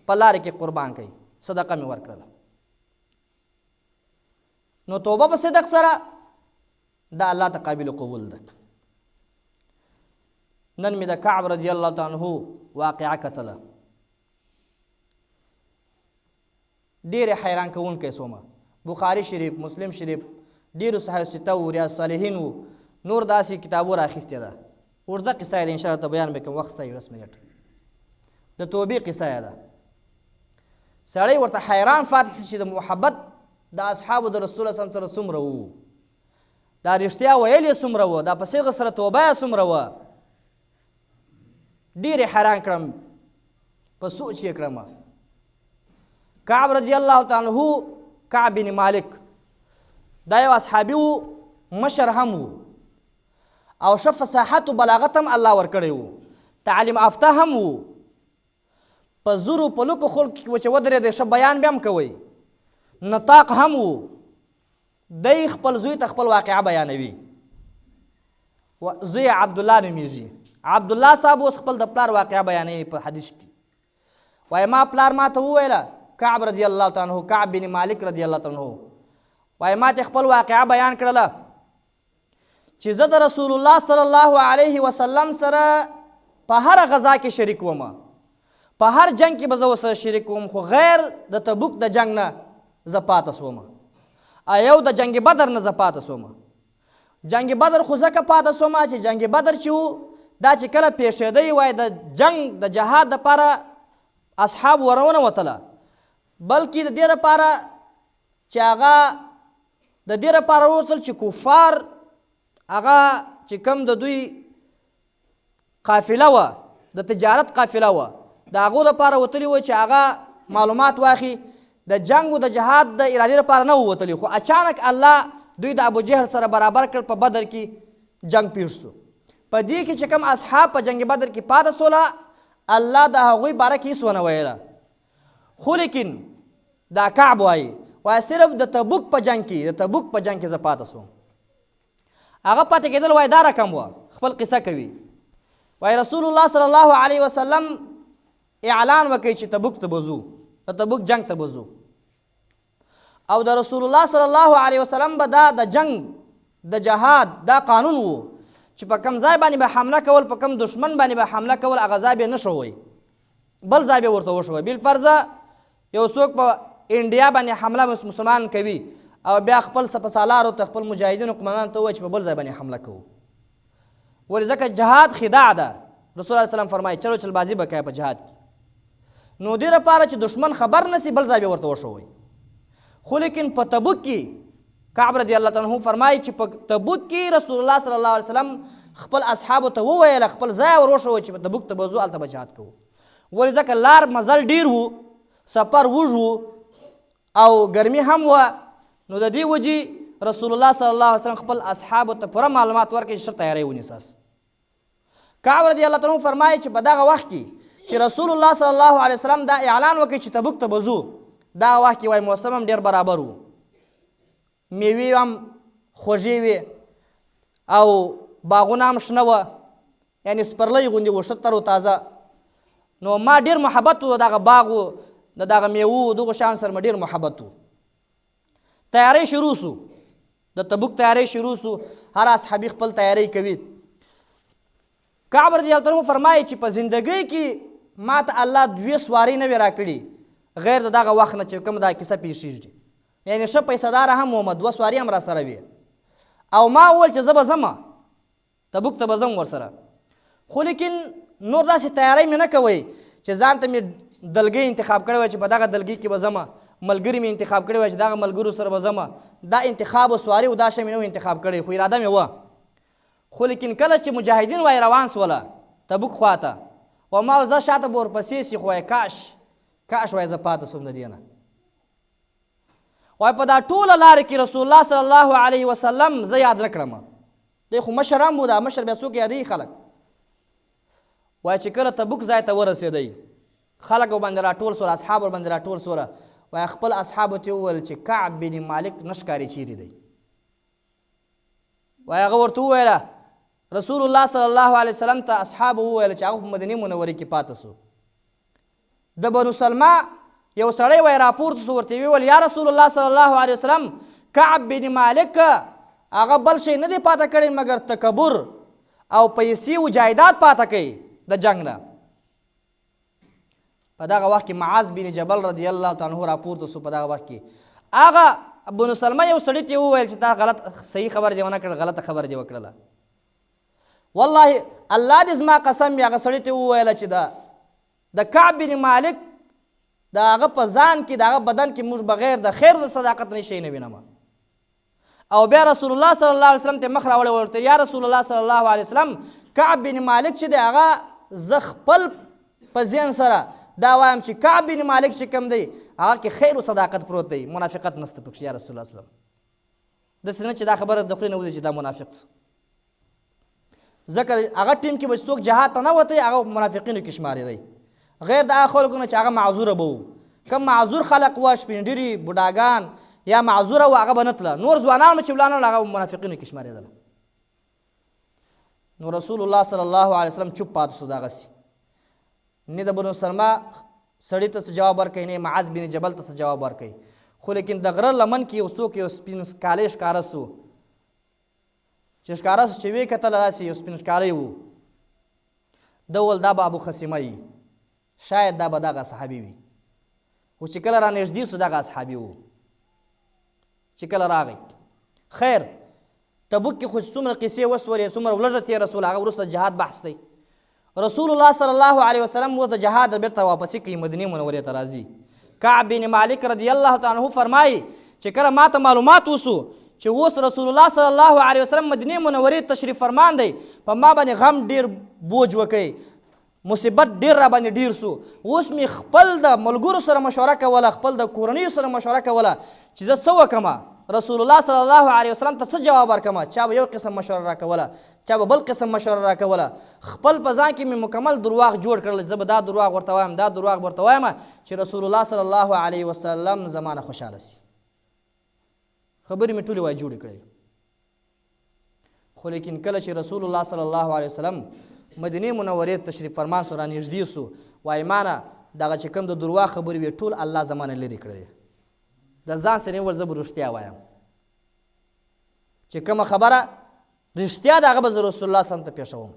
په لارې کې قربان کړئ، صدقه مې ورکړله. نو توبه په صدق سره دا الله ته قابل قبول ده. نن مې د کعب رضی الله تعالی عنه واقعه کتله، ډېرې حیران کوونکی سومه. بخاري شریف، مسلم شریف، ډېرو صحیح سته و، ریاض صالحین و، نور داسې کتابو راخیستې ده. اوږده قصه یې ده، انشاءالله ته بیان به کوم، وخت ته 10 منټ. د توبې قصه یې ده. سړی ورته حیران پاتې شي چې د محبت د اصحابو د رسول الله صلی الله علیه وسلم سره څومره و، دا رښتیا ویل یې څومره و، دا په صیغه سره توبه یې څومره وه. ډېر یې حیران کړم، په سوچ یې کړم. کعب رضی الله تعالی عنه، کعب بن مالک، دا یو اصحابي و، مشر هم و، او ښه فصاحت و بلاغت هم الله ورکړی و، تعلیم یافته هم و، په زرو په لکو خلکو کې و چې ودرېدی ښه بیان بیا هم کوئ، نطاق هم و. دی خپل زوی ته خپل واقعه بیانوي. زوی عبدالله نومیږي. عبدالله صاحب اوس خپل د پلار واقعه بیانوي په حدیث کې. وایي ما پلار ما ته وویله، کعب رضی الله تعالی عنه، کعب بن مالک رضی الله تعالی عنه، وایي ما ته خپل واقعه بیان کړله چې زه د رسول الله صلی الله علیه وسلم سره په هره غذا کې شریک وم، په هر جنگ کې به زه ورسره شریک وم، خو غیر د تبوک د جنگ نه زه پاته سوم، یو د جنگ بدر نه زه پاته سوم. جنگ بدر خو ځکه پاته سوم چې جنگ بدر چې و دا چې کله پیښېدی وای د جنگ د جهاد دپاره اصحاب ورونه وتله، بلکې د دې دپاره چې هغه د دې دپاره وتل چې کفار هغه چې کوم د دوی قافله وه، د تجارت قافله وه، د هغو دپاره وتلي وه چې هغه معلومات واخلي. د جنگ و د جهاد د ارادې لپاره نه ووتلي، خو اچانک الله دوی د ابو جهل سره برابر کړ، په بدر کې جنگ پیښ سو. په دې کې چې کوم اصحاب په جنگ بدر کې پاته سوله، الله د هغوی باره کې هېڅ ونه ویله. خو لیکن دا کعب وایي صرف د تبوک په جنگ کې، د تبوک په جنگ کې زه پاته سوم. هغه پاتې کېدل وایي دا رقم وه. خپل قصه کوي، وایي رسول الله صلی الله علیه وسلم اعلان وکړي چې تبوک ته به ځو، د تبوک جنگ ته به ځو، او د رسول الله صلی الله علیه وسلم به دا د جنگ د جهاد دا قانون و چې په کوم ځای باندې به حمله کول، په کوم دشمن باندې به حمله کول، هغه ځای به نه شوی، بل ځای به ورته وشوی. بالفرضه یو څوک په انډیا باندې حمله مسلمان کوي او بیا خپل سپهسالارو ته، خپل مجاهدینو قمندان ته ووایي چې په بل ځای باندې حمله کوو. ولې ځکه جهاد خداع ده. رسول الله صلی الله علیه وسلم فرمایي چلو چلبازي به کوي په جهاد کې، نو دې لپاره چې دشمن خبر نسی بل ځای به ورته وشوی. خو لیکن په تبوک کې کعب رضی الله تعالی عنه فرمایي چې په تبوک کې رسول الله صلی الله علیه وسلم خپل اصحابو ته وویل، خپل ځای ور وښوی چې په تبوک ته به ځو، هلته به جهاد کوو. ولې ځکه لار مزل ډیر و، سفر وږ و او ګرمي هم وه، نو د دې وجې رسول الله صلی الله علیه وسلم خپل اصحابو ته پوره معلومات ورکړي چې ښه تیاری ونیساس. کعب رضی الله تعالی عنه فرمایي چې په دغه وخت کې چې رسول الله صلی الله علیه وسلم دا اعلان وکړي چې تبوک ته به ځو، دا وخت کې وایي موسم هم ډېر برابر و، میوې هم خوږې وې او باغونه هم شنه وه، یعنې سپرلی غوندې و، ښه تر و تازه. نو ما ډېر محبت و دغه باغ و، د دغه میوو دغو شیانو سره مې ډېر محبت و. تیاری شروع سو، د تبوک تیاری شروع سو، هر اصحابي خپل تیاری کوي. کعب رضی الله عنه فرمایي چې په زندګۍ کې ما ته الله 2 سواري نه وې راکړي غیر د دغه وخت نه چې کوم دا کیسه پیښېږي، یعنې ښه پیسهداره هم وم، 2 سواري هم را سره وې، او ما وویل چې زه به ځم تبوک ته به ځم ورسره. خو لیکن نور داسې تیاری مې نه کوئ چې ځان ته مې دلګۍ انتخاب کړی وای چې په دغه دلګۍ کې به ځم، ملګري مې انتخاب کړی وای چې دغه ملګرو سره به ځم. دا انتخاب و سواري و دا شی مې نه و انتخاب کړی، خو اراده مې وه. خو لیکن کله چې مجاهدین وای روان سوله تبوک خواته، و ما زه شاته به ورپسې سي، خو وایي کاش وایي زه پاته سوم د دې نه. وایي په دا ټوله لارې کې رسول الله صلی الله علیه وسلم زه یاد نه کړم. دی خو مشر هم و، دا مشر بیا څوک یادوي خلک. وایي چې کله تبوک ځای ته ورسېدی، خلک ورباندې راټول سول، اصحاب ورباندې راټول سوله. وایي خپل اصحابو ته وویل چې کعب بن مالک نه ښکاري چیرې دی. وایي هغه ورته وویله، رسول الله صلی الله علیه وسلم ته اصحابو وویل چې هغه په مدینې منورې کې پاته سو. د بنو سلمه یو سړی وای راپورته سو ورته ویل یا رسول الله صلی الله علیه وسلم کعب بن مالک هغه بل شی نه دی پاته کړی مګر تکبر او پیسې و جایداد پاته کوي د جنګ نه. په دغه وخت کې معاذ بن جبل رضی الله تعالی عنه راپورته سو. په دغه وخت کې هغه بنو سلمه یو سړي ته وویل چې دا غلط صحیح خبر دی ونه کړ، غلطه خبر دی وکړله. والله الله دې زما قسم وي هغه سړي ته وویله چې د کعب بن مالک د هغه په ځان کې د هغه بدن کې موږ بغیر د خیر د صداقت نه شی نه وینم. او بیا رسول الله صلی الله علیه وسلم ته مخ راوړی ورته یا رسول الله صلی الله علیه وسلم کعب بن مالک چې دی هغه زه خپل په ذهن سره دا وایم چې کعب بن مالک چې کوم دی هغه کې خیر و صداقت پروت دی، منافقت نشته پکښې یا رسول الله صلی الله علیه وسلم. داسې نه چې دا خبره د خولې نه وځي چې دا منافق سو، ځکه هغه ټیم کې به څوک جهاد ته نه وتی هغه منافقینو کې شمارېدی، غیر د هغه خلکو نه چې هغه معذوره به وو. کم معذور خلق وه سپین ږیري بوډاګان یا معذوره و هغه به نه تله، نور ځوانان به چې ولاړل هغه منافقینو کې شمارېدله. نو رسول الله صلی الله علیه وسلم چوپ پاتې سو دغسې، نه د بنو سلمه سړي ته څه جواب ورکوي نه معاذ بن جبل ته څه جواب ورکوي. خو لیکن د غره لمن کې یو څوک یو سپین کالی ښکاره سو چې ښکاره سو چې ویې کتله داسې یو سپین ښکاری و. ده وویل دا به ابو خصیمه وي، شاید دا به دغه صحابي وي. خو چې کله را نږدې سو دغه اصحابي و چې کله راغی. خیر تبوک کې خو څومره قصې وسولې څومره ولږه تېره سول هغه وروسته جهاد بحث دی. رسول الله صلی الله علیه وسلم اوس د جهاد بیرته واپسې کوي، مدینې منورې ته راځي. کعب بن مالک رضی الله تعالی عنه فرمایي چې کله ما ته معلومات وسو چې اوس رسول الله صلی الله علیه وسلم مدینې منورې تشریف فرمان دی، په ما باندې غم ډېر بوج وکوي، مصیبت ډېر را باندې ډېر سو. اوس مې خپل د ملګرو سره مشوره کوله، خپل د کورنیو سره مشوره کوله چې زه څه وکړم، رسول الله صلی الله علیه وسلم ته څه جواب ورکړم. چا به یو قسم مشوره راکوله، چا به بل قسم مشوره راکوله. خپل په ځان کې مې مکمل درواغ جوړ کړل، زه به دا درواغ ورته وایم دا درواغ ورته وایم چې رسول الله صلی الله علیه وسلم زما نه خوشحاله سي. خبرې مې ټولې وای جوړې کړې. خو لیکن کله چې رسول الله صلی الله علیه وسلم مدینې منورې تشریف فرمان سو را نږدې سو، وایي ما نه دغه چې کوم د درواغ خبرې وې ټول الله زما نه لرې کړی، د ځان سره ول زه به رښتیا وایم چې کومه خبره رښتیا ده هغه به زه رسول الله صلی الله علیه وسلم ته پیښوم.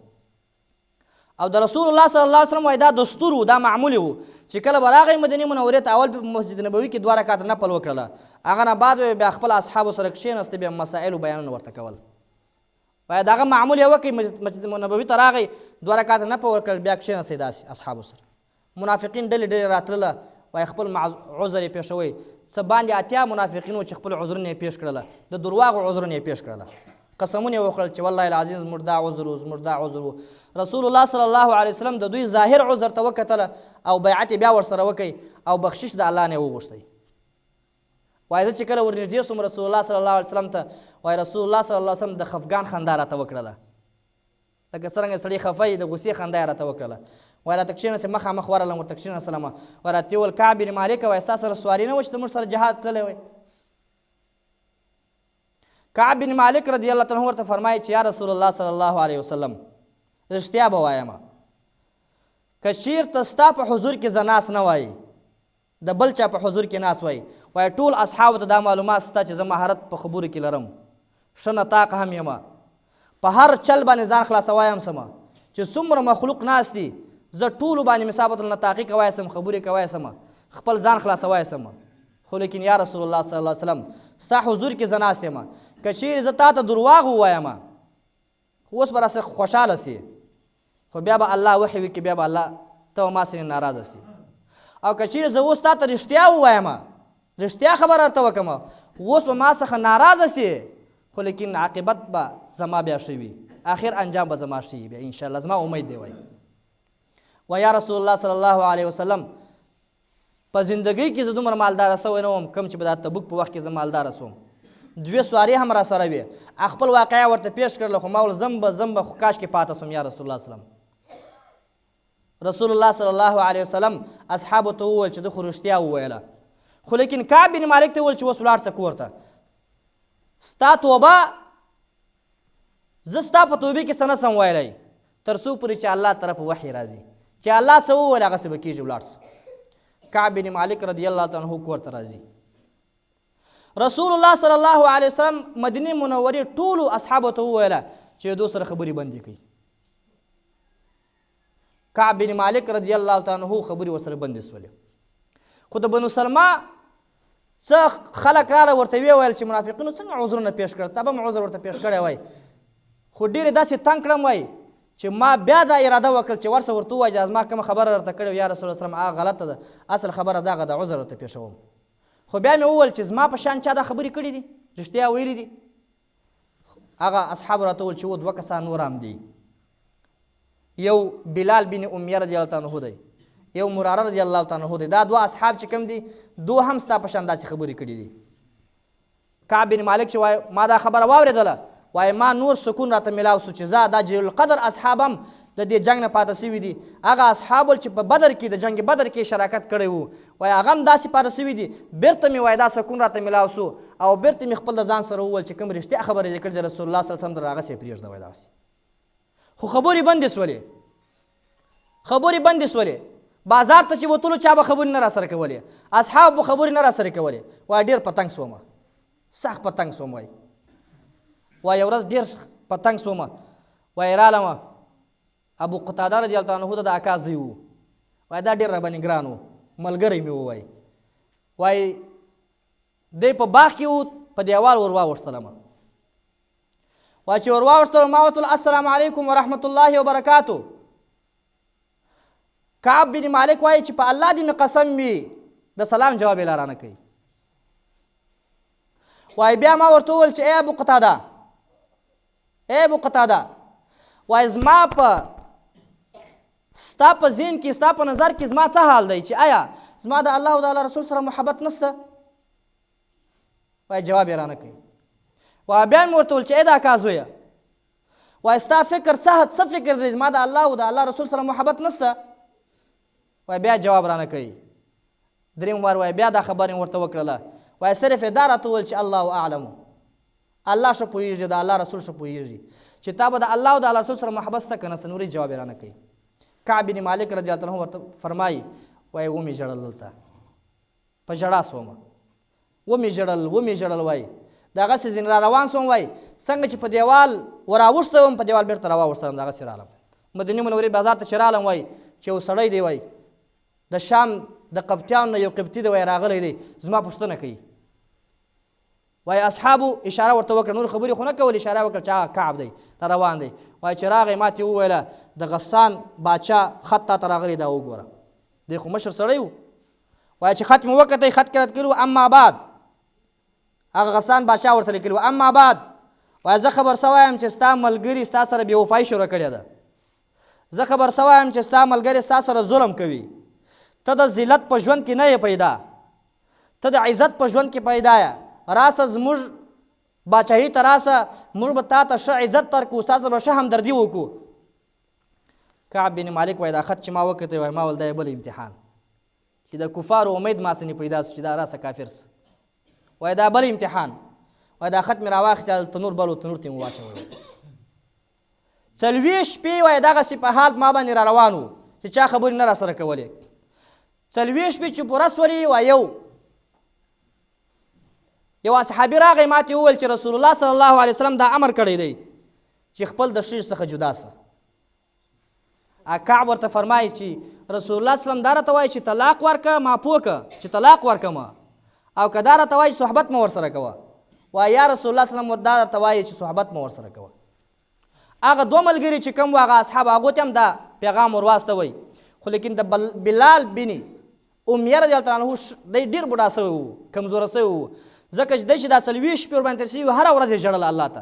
او د رسول الله صلی الله علیه وسلم وایي دا دستور و، دا معمول و چې کله به راغی مدینې منورې ته اول په مسجد نبوي کې 2 رکعاته نفل وکړله، هغه نه بعد بیا خپل اصحابو سره کښېنسته، بیا مسایلو بیانونه ورته کول. وایي دغه معمول یې وکړئ، مسجد نبوي ته راغی 2 رکعاته نفل وکړل، بیا کښېنستی داسې اصحابو سره. منافقین ډلې ډلې راتلله، وایي خپل عذر یې پیښوئ. څه باندې 80 منافقین و چې خپل عذرونه یې پیښ کړله، د درواغو عذرونه یې پیښ کړله، قسمونه یې وکړل چې والله العظیم زموږ دا عذر و زموږ دا عذر و. رسول الله صلی الله علیه وسلم د دوی ظاهر عذر ته وکتله او بیعت یې بیا ورسره وکړي او بخشش د الله نه یې وغوښتی. وایي زه چې کله ورنږدې سوم رسول الله صلی الله علیه وسلم ته، وایي رسول الله صلی الله علیه وسلم د خفګان خندا راته وکړله، لکه څرنګه سړي خفه د غوسې خندا یې راته وکړله. وایي راته کښېنسې مخامخ ورغلم ورته کښېنستلم، وایي راته ویل کعب بن مالک وایي ستا سره سواري نه وه چې ته موږ سره جهاد تللی وایي. کعب بن مالک رضی الله تعالی عنه ورته فرمایي چې یا رسول الله صلی الله علیه وسلم رښتیا به وایم، که چېرته ستا په حضور کې زه ناست نه وایي، د بل چا په حضور کې ناست وایي، وایي ټول اصحابو ته دا معلومات شته چې زه مهارت په خبرو کې لرم، ښه نطاق هم یم، په هر چل باندې ځان خلاصوی هم سم، چې څومره مخلوق ناست دي زه ټولو باندې مسابت النطاقي کوی سم، خبرې کوی سم، خپل ځان خلاصوی سم. خو لیکن یا رسول الله صلی الله علیه وسلم ستا حضور کې زه ناست یم، که چیرې زه تا ته درواغ ووایم اوس به راسره خوشحاله سي، خو بیا به الله وحی وکړي، بیا به الله ته ما سره ناراضه سي. او که چیرې زه اوس تا ته رښتیا ووایم، رښتیا خبره ورته وکړم، اوس به ما څخه ناراضه سي، خو لیکن عاقبت به زما بیا ښه وي، آخر انجام به زما ښه وي بیا انشاءالله، زما امید دی. و یا رسول الله صلی الله علیه وسلم په زندګۍ کې زه دومره مالداره سوی نه وم کوم چې به دا تبوک په وخت کې زه مالداره سوم. 2 سواري هم را سره وې، خپل واقعه ورته پیش کړله، خو ما ول زم به خو کاش کې پاته سوم یا رسول الله صلی الله علیه وسلم. رسول الله صلی الله علیه وسلم اصحابو ته وویل چې ده خو رښتیا وویله، خو لیکن کعب بن مالک ته وویل چې اوس ولاړ شه کور ته، ستا توبه زه ستا په توبې کې څه نه سم ویلی تر څو پورې چې الله طرف وحی راځي، چې الله څه وویل هغسې به کېږي، ولاړ شه. کعب بن مالک رضی الله تعالی عنہ کور ته راځي. رسول الله صلی الله علیه وسلم مدینه منورې ټولو اصحابو ته وویله چې دو سره خبرې بندې کړي. کعب بن مالک رضی الله تعالی عنہ خبرې ورسره بندې شولې. خو د بنو سلمه څه خلک راغله ورته ویل چې منافقینو څنګه عذرونه پیش کړل، تا به م عذر ورته پیش کړی وای، خو ډېرې داسې تنګ کړم وای چې ما بیا دا اراده وکړل چې ورسه ورته ووایه چې ما کومه خبره درته کړې یا رسول الله صلی الله علیه وسلم هغه غلطه ده، اصل خبره دغه د عذر ورته پیښوم. خو بیا مې وویل چې زما په شان چا دا خبرې کړي دي، رښتیا ویلي دي؟ هغه اصحاب راته وویل چې و دوه کسان نور هم دي، یو بلال بن امیه رضی الله تعالی عنه دی، یو مراره رضی الله تعالی عنه دی. دا دوه اصحاب چې کوم دي دو هم ستا په شان داسې خبرې کړي دي. کعب بن مالک چې وایي ما دا خبره واورېدله، وایي ما نور سکون راته میلاو سو چې زه دا جلیل القدر اصحاب هم د دې جنګ نه پاته سوي دي. هغه اصحاب چې په بدر کې د جنګ بدر کې شراکت کړی وو، وایي هغه هم داسې پاته سوي دي. بیرته مې وایي دا سکون راته میلاو سو او بیرته مې خپل د ځان سره وویل چې کوم رښتیا خبرې دې کړې د رسول الله صلی الله علیه وسلم در هغسې یې پرېږده. وایي داسې خو خبرې بندې سولې، خبرې بندې سولې. بازار ته چې وتلو چا به خبرې نه راسره کولې، اصحاب به خبرې نه راسره کولې. وایي ډېر په تنګ سومه، سخت په تنګ سوم. وایي یو ورځ ډېر په تنګ سومه، وایي رالمه ابو قتاده رضی الله عنه د اکا زوی و. وایي دا ډېر راباندې ګران و، ملګری مې و. وایي دی په باغ کې و، په دیوال ور واوښتلم. وایي چې ور واوښتلم ما ورته ویل السلام علیکم ورحمة الله وبرکاتو. کعب بن مالک وایي چې په الله دې مې قسم وي د سلام جواب یې لا رانه کوي. وایي بیا ما ورته وویل چې ای ابو قتاده، ای ابو قتاده، وایي زما په ستا په ذهن کې ستا په نظر کې زما څه حال دی چې آیا زما د الله او د الله رسول سره محبت نشته؟ وایي جواب یې رانه کوي. وایي بیا مې ورته وویل چې ای د اکا زویه، وایي ستا فکر څه فکر دی زما د الله او د الله رسول سره محبت نشته؟ وایي بیا جواب رانه کوي. درېم وار وایي بیا دا خبرې ورته وکړله. وایي صرف یې دا راته وویل چې الله اعلم، الله ښه پوهېږي، د الله رسول ښه پوهېږي چې تا به د الله او د الله رسول سره محبت شته که نه شته. نورې جواب یې رانه کوي. کعب بن مالک رضی الله عنه ورته فرمایي وایي ومې ژړل دلته، په ژړا سومه، ومې ژړل. وایي دغسې ځینې را روان سوم. وایي څنګه چې په دیوال وراوښتم په دیوال بېرته راواوښتلم، دغسې رالم. مدینې منورې بازار ته چې رالم، وایي چې یو سړی دی، وایي د شام د قبطیانو نه یو قبطي دی، وایي راغلی دی، زما پوښتنه کوي. وایي اصحابو اشاره ورته وکړه، نور خبرې خو نه کول، اشاره وکړه چې هغه کعب دی را روان دی. وایي چې راغی ما ته وویله د غسان باچا خط تا ته راغلی دا وګوره، دی خو مشر سړی و. وایي چې خط مې وکتی، خط کې راته کلي و اما بعد، هغه غسان باچا ورته لیکلي و اما بعد. وایي زه خبر سوی یم چې ستا ملګري ستا سره بې وفایي شروع کړې ده، زه خبر سوی یم چې ستا ملګري ستا سره ظلم کوي، ته د ذلت په ژوند کې نه یې پیدا، ته د عزت په ژوند کې پیدا یې. راسه زموږ باچاهي ته راسه، موږ به تا ته ښه عزت درکړو، ستا ته به ښه همدردي وکړو. کعب بن مالک وایي دا خط چې ما وکتی، وایي ما ویل دا یې بل امتحان چې د کفارو امید ما سنې پیدا سو چې دا راسه کافر سه. وایي دا بل امتحان. وایي دا خط مې راواخیست، تنور بل و، تنور ته مې واچوی. 40 شپې وایي دغسې په حال ما باندې را روان و چې چا خبرې نه راسره کولې. 40 شپې چې پوره سولې. وایي یو اصحابي راغی ما ته وویل چې رسول الله صلی الله علیه وسلم دا امر کړی دی چې خپل د ښځې څخه جدا سه. کعب ورته فرمایي چې رسول الله صلی الله علیه وسلم دا راته وایي چې طلاق ورکه، ما پوه که چې طلاق ورکمه، او که دا راته وایي صحبت مه ورسره کوه. وایي یا رسول الله صلی الله علیه وسلم دا راته وایي چې صحبت مه ورسره کوه. هغه دوه ملګري چې کوم و هغه اصحاب، هغو ته هم دا پیغام ور واستوئ. خو لیکن د بلال بن امیه رضی الله عنه دی ډېر بوډا سوی و، کمزوره سوی و، ځکه چې دی چې دا 40 شپې ورباندې تېر شوي و، هره ورځ یې ژړل الله ته.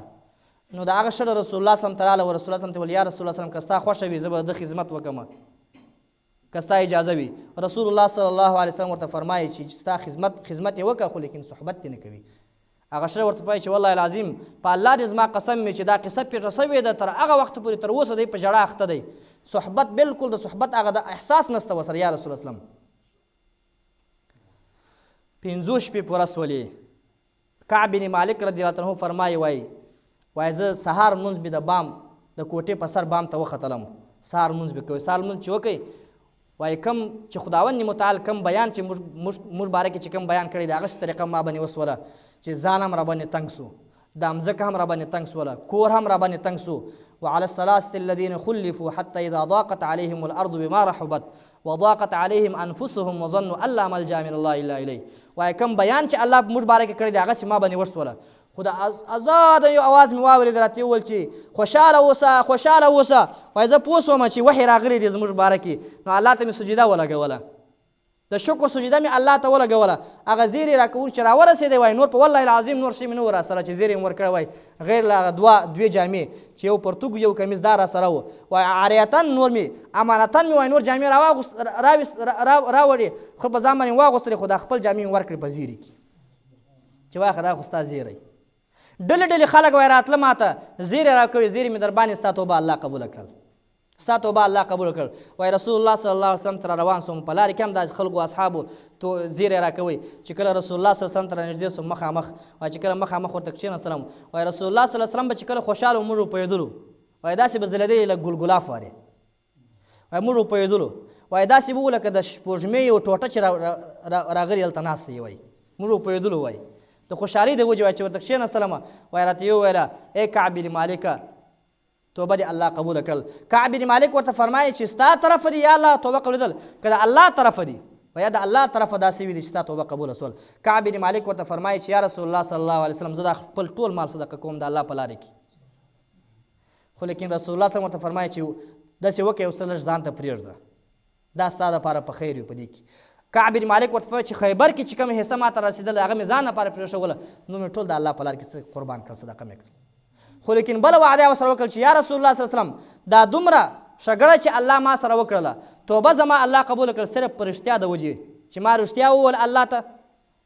نو د هغه شړه رسول الله صلی الله علیه وسلم ته راغله، ورسول الله صلی الله علیه وسلم ته ویل یا رسول الله صلی الله علیه وسلم که ستا خوښه وي زه به د خدمت وکړم، که ستا اجازه وي. رسول الله صلی الله علیه وسلم ورته فرمایي چې ستا خدمت یې وکړه، خو لیکن صحبت دې نه کوي. هغه شړه ورته وایي چې والله العظیم په الله دې زما قسم مې چې دا قصه پېښه سوې ده، تر هغه وخته پورې تر اوسه دی په ژړا اخته دی، صحبت بالکل د صحبت هغه د احساس نشته ورسره یا رسول الله صلی الله علیه وسلم. 50 شپې پوره سولې. کعب بن مالک رضی الله عنه فرمایي وایي زه سهار لمونځ مې د بام د کوټې په سر بام ته وختلم، سهار لمونځ مې کوي. سهار لمونځ چې وکړئ وایي کوم چې خداوند متعال کوم بیان چې موږ باره کې چې کوم بیان کړی د هغسې طریقه ما باندې وسوله چې ځان هم راباندې تنګ سو، دا مځکه هم راباندې تنګ سوله، کور هم راباندې تنګ سو. وعلى الثلاثة الذين خلفوا حتى إذا ضاقت عليهم الأرض بما رحبت وضاقت عليهم أنفسهم وظنوا أن لا ملجأ من الله إلا إليه. وایي کوم بیان چې الله موږ باره کې کړی دی هغسې ما باندې وسوله. خو د ازاد یو اواز مې واورېد راته وویل چې خوشحاله اوسه خوشحاله اوسه. وایي زه پوه شوم چې وحی راغلی دی زموږ باره کې، نو الله ته مې سجده ولګوله، د شکر سجده مې الله ته ولګوله. هغه زیری راکول چې راورسېدی وایي نور په والله العظیم نور شی مې نه و راسره چې زیری مې ورکړی وایي غیر له هغه دوې جامې چې یو پرتوګ یو کمیس دا راسره و. وایي عاریتن نور مې امانتن مې وایي نور جامې راوړې خو په ځان باندې واغوستلې، خو دا خپل جامې مې ورکړې په زیري کې چې واخه دا خو ستا زیری. ډلې ډلې خلک وایي راتله ماته زیری راکوي، زیری مې در باندې ستا توبه الله قبوله کړل، ستا توبه الله قبول کړ. وایي رسول الله صلی الله علیه وسلم تر روان سوم، په لارې کې هم دا خلکو اصحابو تو زیری راکوي چې کله رسول الله صلی الله علیه وسلم ته نږدې سوم مخامخ، وایي چې کله مخامخ ورته کښېنستلم وایي رسول الله صلی الله علیه وسلم به چې کله خوشحاله موږ وپوهېدلو وایي داسې به ځلېدلې لکه ګلګلاف وارې، وایي موږ وپوهېدلو وایي داسې به و لکه د سپوږمۍ یو ټوټه چې راغلې هلته ناسته یې وایي موږ وپوهېدلو. وایي د خوشحالۍ د وجې وایي چې ورته کښېنستلم وایي راته یې وویله ای کعب بن مالکه توبه دې الله قبول کړل. کعب بن مالک ورته فرمایي چې ستا طرف دی یا الله توبه قبولېدل که د الله طرف دی یا د الله طرفه داسې وي دي چې ستا توبه قبوله سول. کعب بن مالک ورته فرمایي چې یا رسول الله صلی الله علیه وسلم زه دا خپل ټول مال صدقه کوم د الله په لارې کې، خو لیکن رسول الله صلی الله علیه وسلم ورته فرمایي چې داسې وکړه یو څه لږ ځان ته پرېږده، دا ستا دپاره په خیر وي په دې کې. کعب بن مالک ورته فرمایي چې خیبر کې چې کومه حصه ماته رسېدله هغه مې ځان لپاره پرېښوله، نو مې ټول د الله په لار کې قربان کړه، صدقه مې کړه. خو لیکن بله وعده یې ورسره وکړل چې یا رسول الله صلی الله علیه وسلم دا دومره شګړه چې الله ما سره وکړله توبه زما الله قبوله کړل صرف په رښتیا د وجې چې ما رښتیا وویل الله ته،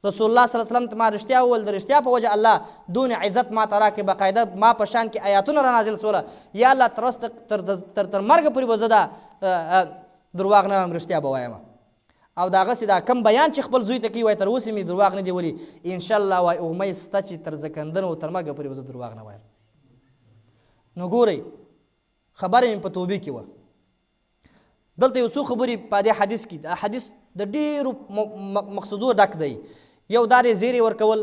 رسول الله صلی الله علیه وسلم ته ما رښتیا وویل، د رښتیا په وجه الله دون عزت ما ته راکړې، باقاعده ما په شان کې آیاتونه را نازل سوله. یا الله تر مرګه پورې به زه دا درواغ نه وایم، رښتیا به وایم. او د هغسې دا کم بیان چې خپل زوی ته کوي وایي تر اوسه مې درواغ نه دی ویلي، انشاءالله وایي امید شته چې تر زکندن او تر مرګه پورې به زه درواغ نه وایم. نو ګورئ خبره مې په توبې کې وه. دلته یو څو خبرې په دې حدیث کې، دا حدیث د ډېرو مقصدو ډک دی. یو دا دی زیری ورکول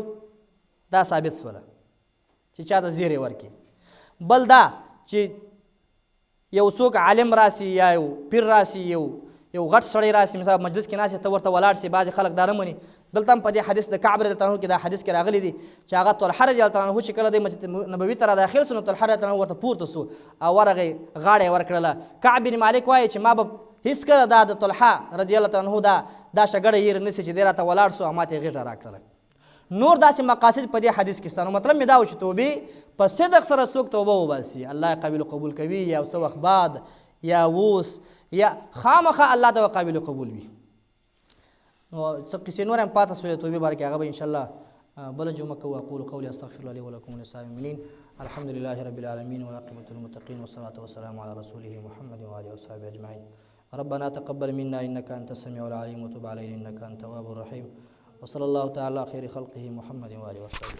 دا ثابت سوله چې چا ته زیری ورکړي. بل دا چې یو څوک عالم راسي یا یو پیر راسي یو غټ سړی راسي مثلا مجلس کې ناست ته ورته ولاړ سي، بعضې خلک دا نه مني. دلته هم په دې حدیث د کعب رضی الله عنه کې دا حدیث کې راغلی دی چې هغه طلحه رضی الله عنه چې کله د مسجد نبوي ته راداخل سو نو طلحه رضی الله عنه ورته پورته سو او ورغی غاړه یې ورکړله. کعب بن مالک وایي چې ما به هېڅکله دا د طلحه رضی الله عنه دا شګړه هېر نه سي چې دی راته ولاړ سو او ما ته یې غېږه راکړله. نور داسې مقاصد په دې حدیث کې شته. نو مطلب مې دا و چې توبې په صدق سره څوک توبه وباسي الله یې قابل کوي، یا څه وخت بعد یا اوس یا خامخا الله ته قابل قبول وي. نو څه قصې نور هم پاته سوې توبې باره کې هغه به انشاءالله بله جمعه کوو. اقول قولي استغفر الله لي ولكم ولسائر المؤمنين. الحمد لله رب العالمين والعاقبة للمتقين والصلاة والسلام على رسوله محمد وآله وصحبه أجمعين. ربنا تقبل منا إنك أنت السميع العليم وتب علينا إنك أنت التواب الرحيم. وصلى الله تعالى على خير خلقه محمد وآله وصحبه.